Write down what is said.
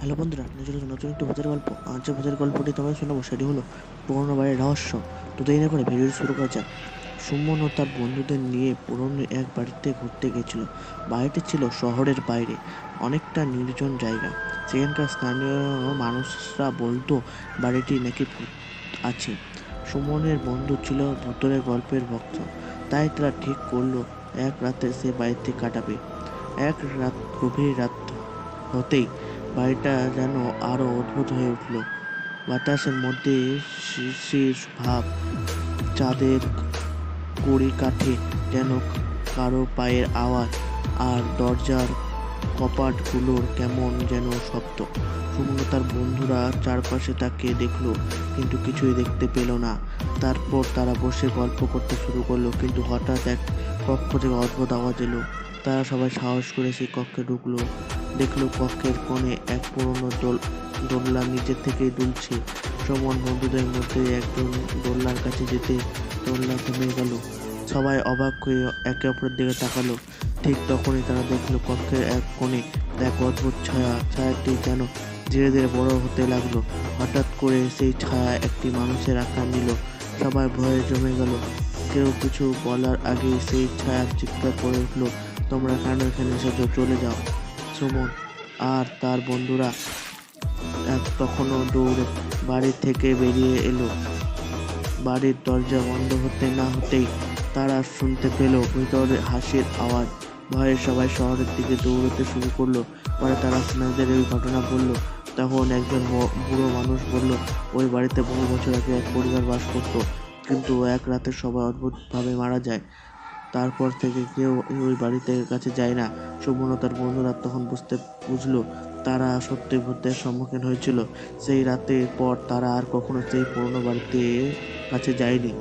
Hello বন্ধুরা, নিয়ে চলেছে নতুন একটি ভূতের গল্প। আজ যে ভূতের গল্পটি তোমায় শোনাবো সেটি হলো পুরনো বাড়ির রহস্য। তো দেরি না করে ভিডিও শুরু করা যাক। সুমন ও তার বন্ধুদের নিয়ে পুরনো এক বাড়িতে ঘুরতে গেছিল। বাড়িটি ছিল শহরের বাইরে, অনেকটা নির্জন জায়গা। সেখানকার স্থানীয় মানুষরা বলতো বাড়িটি নাকি ভূত আছে। সুমনের বন্ধু ছিল ভূতের গল্পের ভক্ত, তাই তারা ঠিক করলো এক রাতে সে বাড়িতে কাটাবে। এক রাত, গভীর রাত হতেই বাড়িটা যেন আরো অদ্ভুত হয়ে উঠল। বাতাসের মধ্যে শিশির ভাব, চাঁদের কড়িকাঠে যেন কারো পায়ের আওয়াজ, আর দরজার কপাটগুলোর কেমন যেন শব্দ। সুমন ও তার বন্ধুরা চারপাশে তাকিয়ে দেখলো, কিন্তু কিছুই দেখতে পেল না। তারপর তারা বসে গল্প করতে শুরু করলো, কিন্তু হঠাৎ এক কক্ষ থেকে অদ্ভুত আওয়াজ এলো। তারা সবাই সাহস করে সেই কক্ষে ঢুকলো। দেখলো কক্ষের কোণে এক পুরনো দোলনা নিজে থেকেই দুলছে। সুমন বন্ধুদের মধ্যে একজন দোলনার কাছে যেতে দোলনা থেমে গেল। সবাই অবাক হয়ে একে অপরের দিকে তাকালো। ঠিক তখনই তারা দেখলো কক্ষের এক কোণে এক অদ্ভুত ছায়াটি যেন ধীরে ধীরে বড় হতে লাগলো। হঠাৎ করে সেই ছায়া একটি মানুষের আকার নিল। সবাই ভয়ে জমে গেল। কেউ কিছু বলার আগেই সেই ছায়া চিৎকার করে উঠলো, তোমরা কেন এখানে এসেছো, চলে যাও। সুমন আর তার বন্ধুরা তখনও দৌড়ে বাড়ি থেকে বেরিয়ে এলো। বাড়ির দরজা বন্ধ হতে না হতেই তারা শুনতে পেল ভিতরে হাসির আওয়াজ। ভয়ে সবাই শহরের দিকে দৌড়তে শুরু করলো। পরে তারা স্নেহিতদের এই ঘটনা বলল। তখন একজন বুড়ো মানুষ বলল, ওই বাড়িতে বহু বছর আগে এক পরিবার বাস করত, কিন্তু এক রাতে সবাই অদ্ভুতভাবে মারা যায়। তারপর থেকে কেউ ওই বাড়িতে কাছে যায় না। সুমন ও তার বন্ধুরা তখন বুঝলো তারা সত্যি ভূতের সম্মুখীন হয়েছিল। সেই রাতের পর তারা আর কখনো সেই পুরনো বাড়িতে কাছে যায়নি।